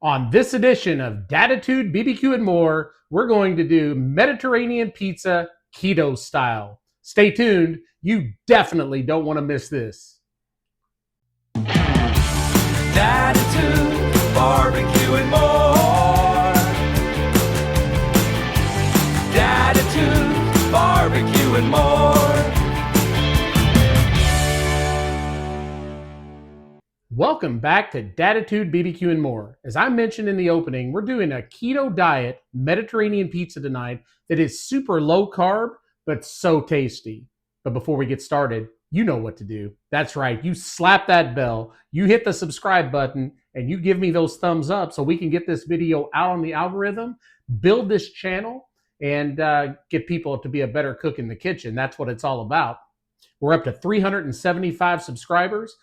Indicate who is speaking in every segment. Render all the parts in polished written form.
Speaker 1: On this edition of Datitude, BBQ, and more, we're going to do Mediterranean pizza keto style. Stay tuned. You definitely don't want to miss this.
Speaker 2: Datitude, barbecue, and more. Datitude, barbecue, and more.
Speaker 1: Welcome back to Datitude, BBQ, and more. As I mentioned in the opening, we're doing a keto diet Mediterranean pizza tonight that is super low carb, but so tasty. But before we get started, you know what to do. That's right. You slap that bell, you hit the subscribe button, and you give me those thumbs up so we can get this video out on the algorithm, build this channel, and get people to be a better cook in the kitchen. That's what it's all about. We're up to 375 subscribers.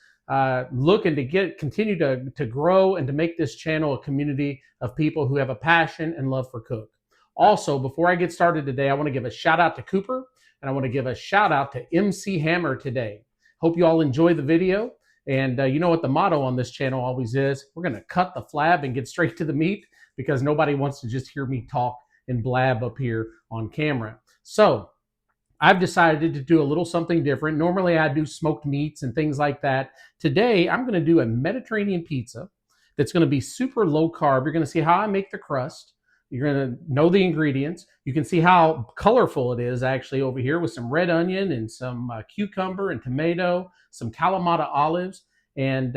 Speaker 1: Looking to continue to grow and to make this channel a community of people who have a passion and love for cook. Also, before I get started today, I want to give a shout out to Cooper, and I want to give a shout out to MC Hammer today. Hope you all enjoy the video. And you know what the motto on this channel always is? We're going to cut the flab and get straight to the meat, because nobody wants to just hear me talk and blab up here on camera. So I've decided to do a little something different. Normally I do smoked meats and things like that. Today I'm going to do a Mediterranean pizza that's going to be super low carb. You're going to see how I make the crust. You're going to know the ingredients. You can see how colorful it is actually over here with some red onion and some cucumber and tomato, some Kalamata olives, and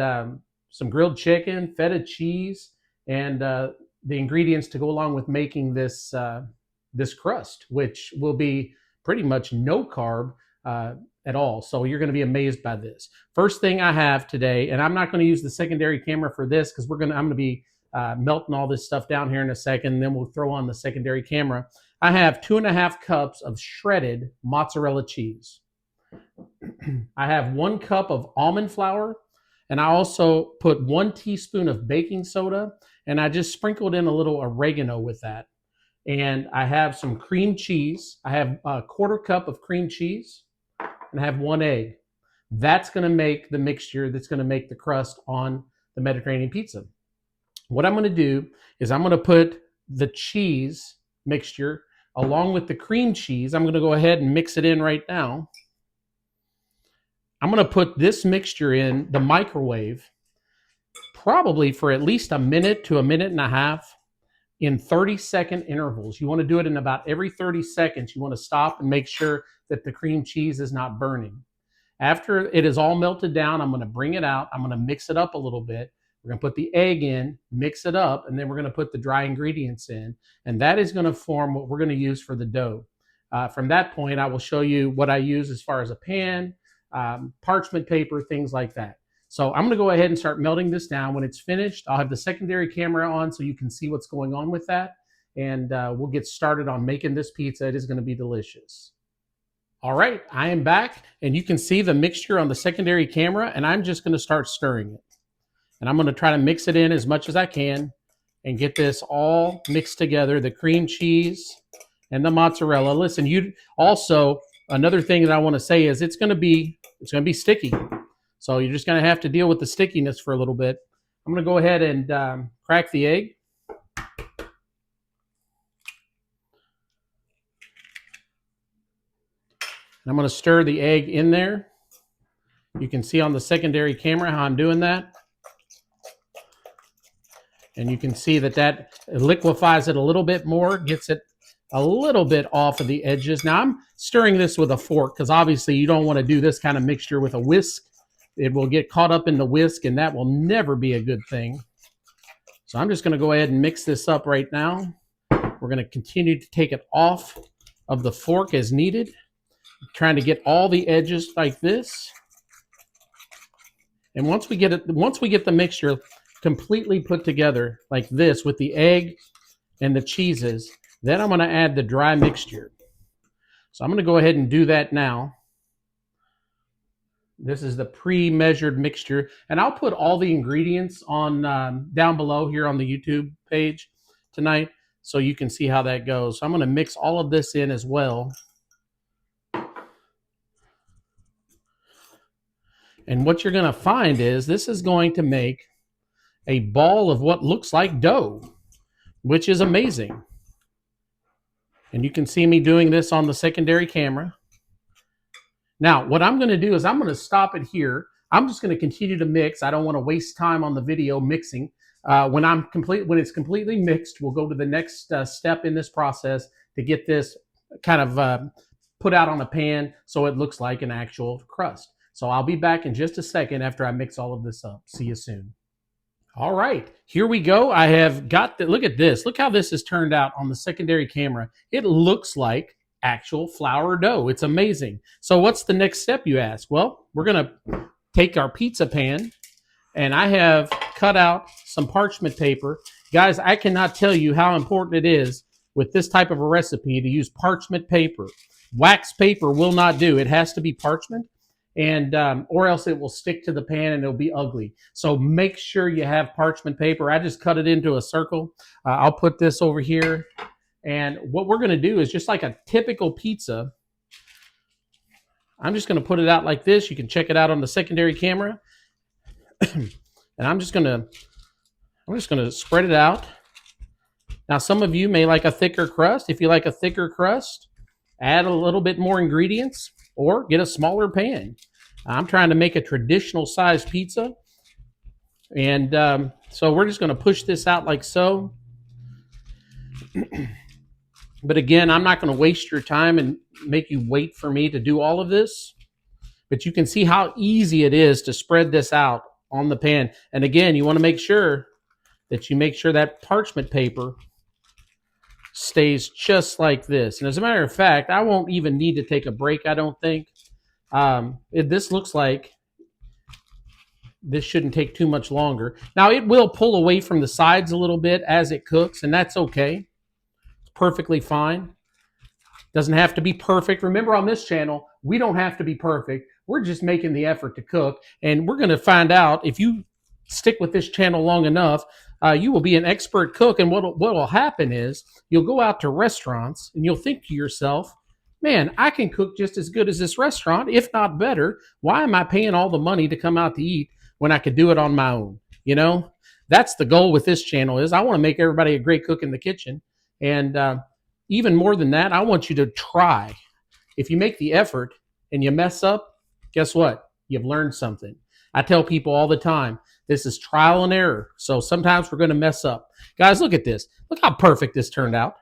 Speaker 1: some grilled chicken, feta cheese, and the ingredients to go along with making this crust, which will be pretty much no carb at all. So you're going to be amazed by this. First thing I have today, and I'm not going to use the secondary camera for this because I'm going to be melting all this stuff down here in a second, and then we'll throw on the secondary camera. I have 2.5 cups of shredded mozzarella cheese. I have 1 cup of almond flour, and I also put 1 teaspoon of baking soda, and I just sprinkled in a little oregano with that. And I have some cream cheese. I have a 1/4 cup of cream cheese, and I have 1 egg. That's going to make the mixture that's going to make the crust on the Mediterranean pizza. What I'm going to do is I'm going to put the cheese mixture along with the cream cheese. I'm going to go ahead and mix it in right now. I'm going to put this mixture in the microwave probably for at least a minute to a minute and a half. In 30-second intervals. You want to do it in about every 30 seconds. You want to stop and make sure that the cream cheese is not burning. After it is all melted down, I'm going to bring it out. I'm going to mix it up a little bit. We're going to put the egg in, mix it up, and then we're going to put the dry ingredients in. And that is going to form what we're going to use for the dough. From that point, I will show you what I use as far as a pan, parchment paper, things like that. So I'm going to go ahead and start melting this down. When it's finished, I'll have the secondary camera on so you can see what's going on with that. And we'll get started on making this pizza. It is going to be delicious. All right, I am back, and you can see the mixture on the secondary camera, and I'm just going to start stirring it. And I'm going to try to mix it in as much as I can and get this all mixed together, the cream cheese and the mozzarella. Listen, you also, another thing that I want to say is it's going to be sticky. So you're just going to have to deal with the stickiness for a little bit. I'm going to go ahead and crack the egg. And I'm going to stir the egg in there. You can see on the secondary camera how I'm doing that. And you can see that liquefies it a little bit more, gets it a little bit off of the edges. Now I'm stirring this with a fork because obviously you don't want to do this kind of mixture with a whisk. It will get caught up in the whisk, and that will never be a good thing. So I'm just going to go ahead and mix this up right now. We're going to continue to take it off of the fork as needed, trying to get all the edges like this. And once we get the mixture completely put together like this with the egg and the cheeses, then I'm going to add the dry mixture. So I'm going to go ahead and do that now. This is the pre-measured mixture, and I'll put all the ingredients on down below here on the YouTube page tonight so you can see how that goes. So I'm going to mix all of this in as well. And what you're going to find is this is going to make a ball of what looks like dough, which is amazing. And you can see me doing this on the secondary camera. Now, what I'm going to do is I'm going to stop it here. I'm just going to continue to mix. I don't want to waste time on the video mixing. When it's completely mixed, we'll go to the next step in this process to get this kind of put out on a pan so it looks like an actual crust. So I'll be back in just a second after I mix all of this up. See you soon. All right, here we go. I have got look at this. Look how this has turned out on the secondary camera. It looks like actual flour dough. It's amazing. So what's the next step, you ask? Well, we're going to take our pizza pan, and I have cut out some parchment paper. Guys, I cannot tell you how important it is with this type of a recipe to use parchment paper. Wax paper will not do. It has to be parchment, and or else it will stick to the pan and it'll be ugly. So make sure you have parchment paper. I just cut it into a circle. I'll put this over here. And what we're going to do is just like a typical pizza. I'm just going to put it out like this. You can check it out on the secondary camera. And I'm just going to spread it out. Now, some of you may like a thicker crust. If you like a thicker crust, add a little bit more ingredients or get a smaller pan. I'm trying to make a traditional size pizza. And so we're just going to push this out like so. But again, I'm not going to waste your time and make you wait for me to do all of this. But you can see how easy it is to spread this out on the pan. And again, you want to make sure that parchment paper stays just like this. And as a matter of fact, I won't even need to take a break, I don't think. This looks like this shouldn't take too much longer. Now, it will pull away from the sides a little bit as it cooks, and that's okay. Perfectly fine. Doesn't have to be perfect. Remember, on this channel, we don't have to be perfect. We're just making the effort to cook, and we're going to find out if you stick with this channel long enough, you will be an expert cook. And what will happen is you'll go out to restaurants and you'll think to yourself, man, I can cook just as good as this restaurant, if not better. Why am I paying all the money to come out to eat when I could do it on my own? You know, that's the goal with this channel. Is I want to make everybody a great cook in the kitchen. And even more than that, I want you to try. If you make the effort and you mess up, guess what? You've learned something. I tell people all the time, this is trial and error. So sometimes we're going to mess up. Guys, look at this. Look how perfect this turned out.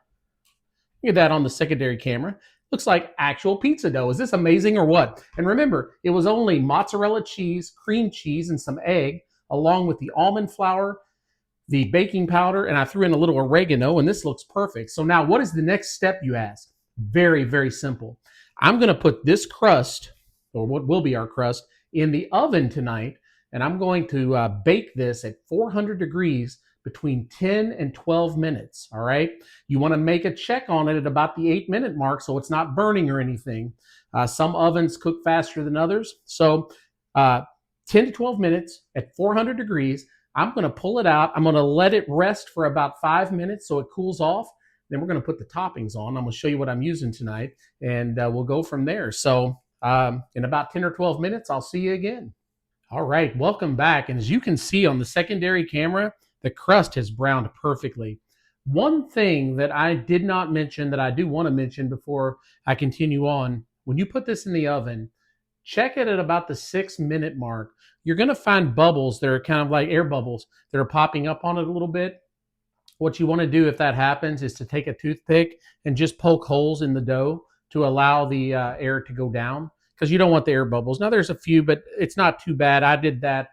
Speaker 1: Look at that on the secondary camera. Looks like actual pizza dough. Is this amazing or what? And remember, it was only mozzarella cheese, cream cheese, and some egg, along with the almond flour, the baking powder, and I threw in a little oregano, and this looks perfect. So now what is the next step, you ask? Very, very simple. I'm going to put this crust, or what will be our crust, in the oven tonight, and I'm going to bake this at 400 degrees between 10 and 12 minutes, all right? You want to make a check on it at about the 8-minute mark so it's not burning or anything. Some ovens cook faster than others. So 10 to 12 minutes at 400 degrees. I'm going to pull it out. I'm going to let it rest for about 5 minutes so it cools off. Then we're going to put the toppings on. I'm going to show you what I'm using tonight, and we'll go from there. So in about 10 or 12 minutes, I'll see you again. All right, welcome back. And as you can see on the secondary camera, the crust has browned perfectly. One thing that I did not mention that I do want to mention before I continue on, when you put this in the oven, check it at about the 6-minute mark. You're going to find bubbles that are kind of like air bubbles that are popping up on it a little bit. What you want to do if that happens is to take a toothpick and just poke holes in the dough to allow the air to go down, because you don't want the air bubbles. Now, there's a few, but it's not too bad. I did that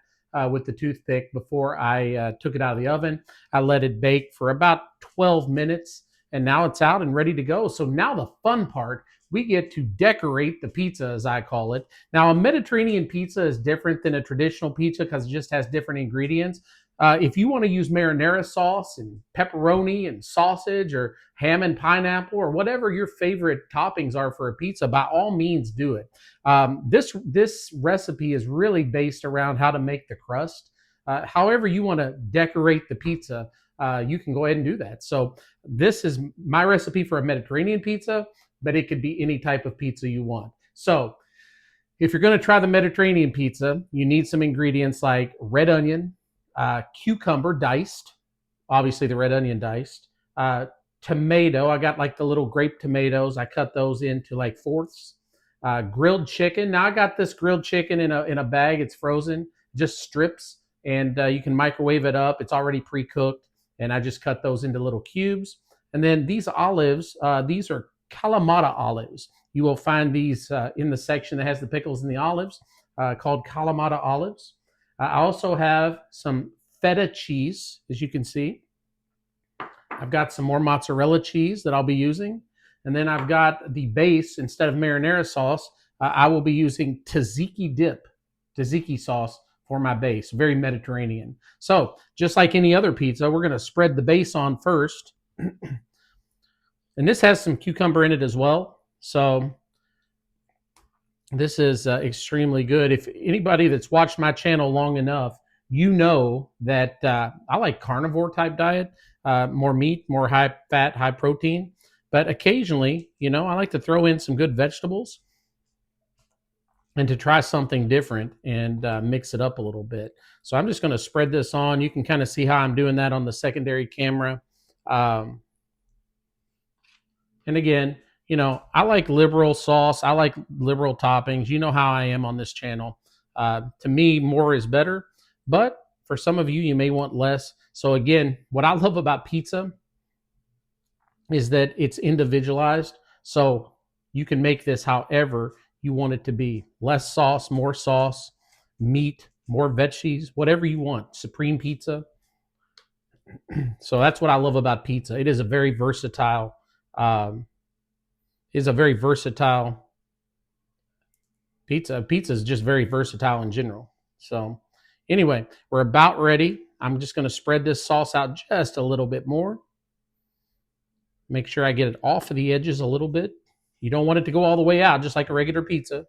Speaker 1: with the toothpick before I took it out of the oven. I let it bake for about 12 minutes, and now it's out and ready to go. So now the fun part, we get to decorate the pizza, as I call it. Now, a Mediterranean pizza is different than a traditional pizza because it just has different ingredients. If you want to use marinara sauce and pepperoni and sausage or ham and pineapple or whatever your favorite toppings are for a pizza, by all means do it. This recipe is really based around how to make the crust. However you want to decorate the pizza, you can go ahead and do that. So this is my recipe for a Mediterranean pizza, but it could be any type of pizza you want. So if you're going to try the Mediterranean pizza, you need some ingredients like red onion, cucumber diced, obviously the red onion diced, tomato. I got like the little grape tomatoes. I cut those into like fourths. Grilled chicken. Now I got this grilled chicken in a bag. It's frozen, just strips, and you can microwave it up. It's already pre-cooked, and I just cut those into little cubes. And then these olives, these are Kalamata olives. You will find these in the section that has the pickles and the olives, called Kalamata olives. I also have some feta cheese, as you can see. I've got some more mozzarella cheese that I'll be using. And then I've got the base, instead of marinara sauce, I will be using tzatziki sauce for my base. Very Mediterranean. So just like any other pizza, we're going to spread the base on first. And this has some cucumber in it as well. So this is extremely good. If anybody that's watched my channel long enough, you know that I like carnivore type diet, more meat, more high fat, high protein. But occasionally, I like to throw in some good vegetables and to try something different and mix it up a little bit. So I'm just going to spread this on. You can kind of see how I'm doing that on the secondary camera. And again, I like liberal sauce. I like liberal toppings. You know how I am on this channel. To me, more is better. But for some of you, you may want less. So again, what I love about pizza is that it's individualized. So you can make this however you want it to be. Less sauce, more sauce, meat, more veggies, whatever you want. Supreme pizza. So that's what I love about pizza. It is a very versatile pizza. Pizza is just very versatile in general. So anyway, we're about ready. I'm just going to spread this sauce out just a little bit more. Make sure I get it off of the edges a little bit. You don't want it to go all the way out, just like a regular pizza.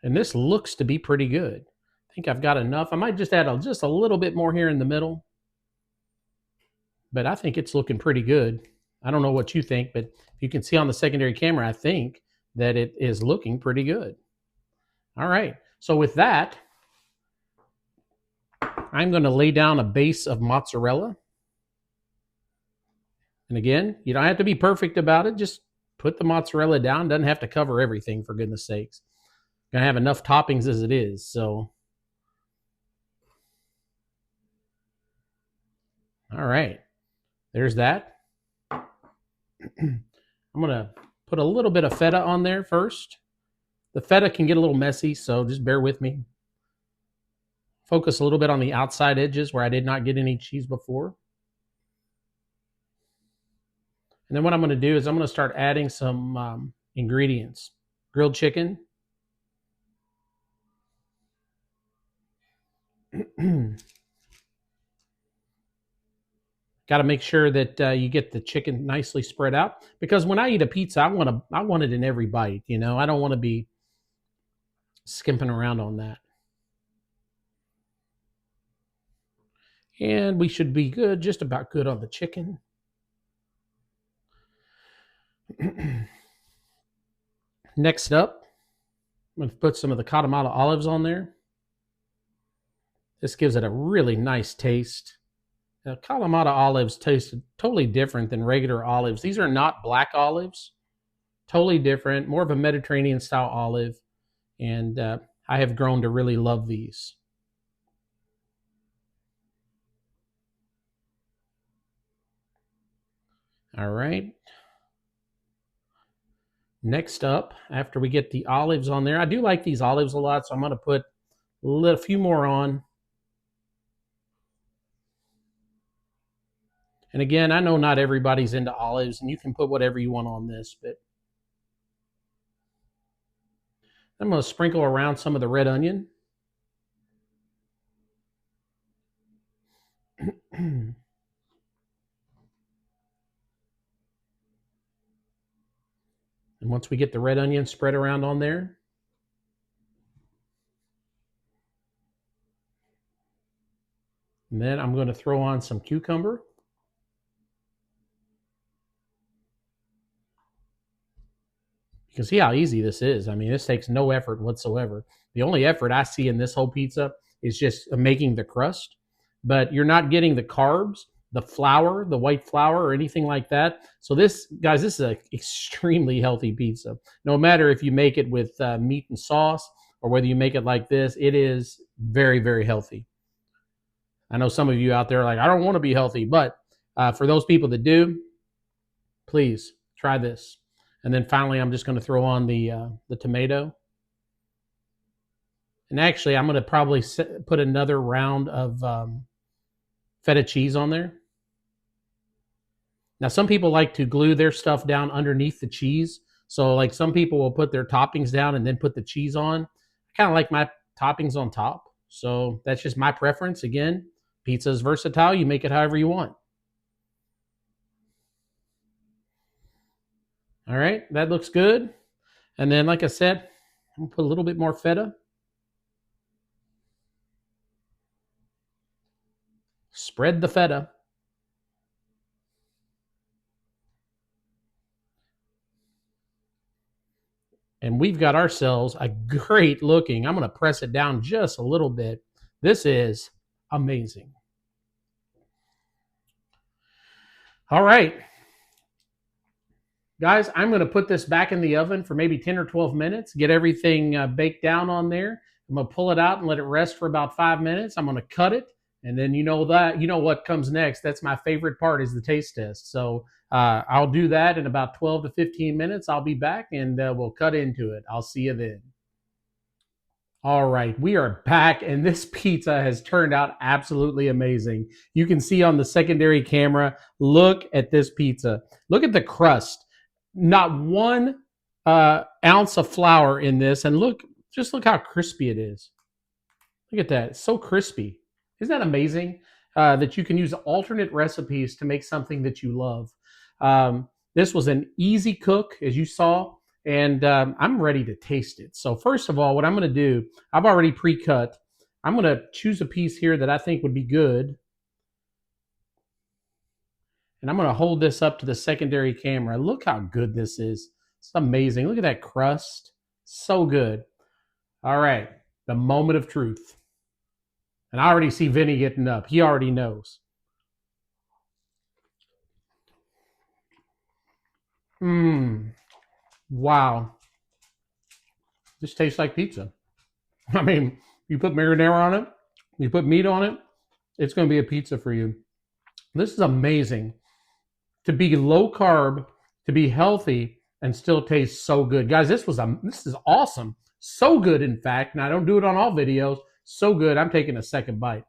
Speaker 1: And this looks to be pretty good. I think I've got enough. I might just add just a little bit more here in the middle. But I think it's looking pretty good. I don't know what you think, but you can see on the secondary camera, I think that it is looking pretty good. All right. So with that, I'm going to lay down a base of mozzarella. And again, you don't have to be perfect about it. Just put the mozzarella down. Doesn't have to cover everything, for goodness sakes. Gonna have enough toppings as it is. So, all right, there's that. I'm gonna put a little bit of feta on there first. The feta can get a little messy, so just bear with me. Focus a little bit on the outside edges where I did not get any cheese before. And then what I'm going to do is I'm going to start adding some ingredients. Grilled chicken. Got to make sure that you get the chicken nicely spread out, because when I eat a pizza, I want it in every bite. I don't want to be skimping around on that. And we should be good, just about good on the chicken. Next up, I'm going to put some of the Kalamata olives on there. This gives it a really nice taste. Now, Kalamata olives taste totally different than regular olives. These are not black olives. Totally different, more of a Mediterranean style olive. And I have grown to really love these. All right. Next up, after we get the olives on there, I do like these olives a lot, so I'm going to put a few more on. And again, I know not everybody's into olives, and you can put whatever you want on this, but I'm going to sprinkle around some of the red onion. And once we get the red onion spread around on there, and then I'm going to throw on some cucumber. You can see how easy this is. I mean, this takes no effort whatsoever. The only effort I see in this whole pizza It's just making the crust, but you're not getting the carbs, the flour, the white flour, or anything like that. So this, guys, this is an extremely healthy pizza. No matter if you make it with meat and sauce or whether you make it like this, it is very, very healthy. I know some of you out there are like, I don't want to be healthy, but for those people that do, please try this. And then finally, I'm just going to throw on the tomato. And actually, I'm going to probably put another round of feta cheese on there. Now, some people like to glue their stuff down underneath the cheese. So like some people will put their toppings down and then put the cheese on. I kind of like my toppings on top. So that's just my preference. Again, pizza is versatile. You make it however you want. All right, that looks good. And then, like I said, I'm going to put a little bit more feta. Spread the feta. And we've got ourselves a great looking, I'm going to press it down just a little bit. This is amazing. All right. Guys, I'm going to put this back in the oven for maybe 10 or 12 minutes, get everything baked down on there. I'm going to pull it out and let it rest for about 5 minutes. I'm going to cut it. And then you know what comes next. That's my favorite part, is the taste test. So I'll do that in about 12 to 15 minutes. I'll be back and we'll cut into it. I'll see you then. All right, we are back, and this pizza has turned out absolutely amazing. You can see on the secondary camera, look at this pizza. Look at the crust. Not one ounce of flour in this, and just look how crispy it is. Look at that, it's so crispy. Isn't that amazing that you can use alternate recipes to make something that you love? This was an easy cook, as you saw, and I'm ready to taste it. So first of all, what I'm going to do, I've already pre-cut. I'm going to choose a piece here that I think would be good. And I'm going to hold this up to the secondary camera. Look how good this is. It's amazing. Look at that crust. So good. All right, the moment of truth. And I already see Vinny getting up. He already knows. Wow. This tastes like pizza. I mean, you put marinara on it, you put meat on it, it's going to be a pizza for you. This is amazing. To be low carb, to be healthy, and still taste so good. Guys, this is awesome. So good, in fact. And I don't do it on all videos. So good. I'm taking a second bite.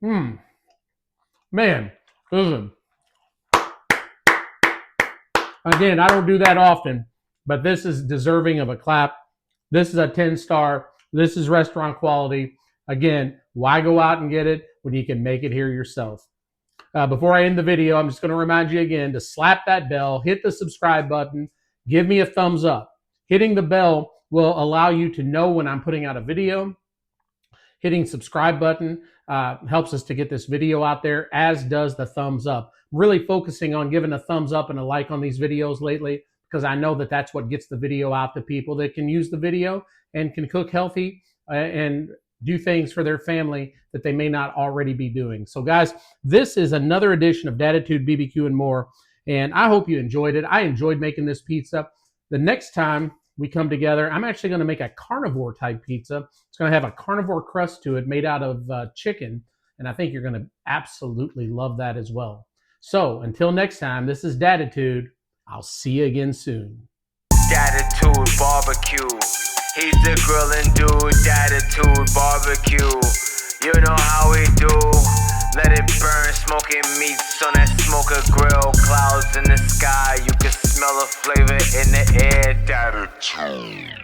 Speaker 1: Man, listen. Again, I don't do that often, but this is deserving of a clap. This is a 10-star. This is restaurant quality. Again, why go out and get it when you can make it here yourself? Before I end the video, I'm just going to remind you again to slap that bell, hit the subscribe button, give me a thumbs up. Hitting the bell will allow you to know when I'm putting out a video. Hitting subscribe button helps us to get this video out there, as does the thumbs up. Really focusing on giving a thumbs up and a like on these videos lately, because I know that that's what gets the video out to people that can use the video and can cook healthy and do things for their family that they may not already be doing. So guys, this is another edition of Datitude BBQ and More, and I hope you enjoyed it. I enjoyed making this pizza. The next time we come together, I'm actually going to make a carnivore type pizza. It's going to have a carnivore crust to it made out of chicken, and I think you're going to absolutely love that as well. So until next time, this is Datitude. I'll see you again soon.
Speaker 2: Datitude barbecue. He's the grilling dude. Datitude barbecue. You know how we do. Let it burn, smoking meats on that smoker grill. Clouds in the sky, you can smell the flavor in the air. Datitude.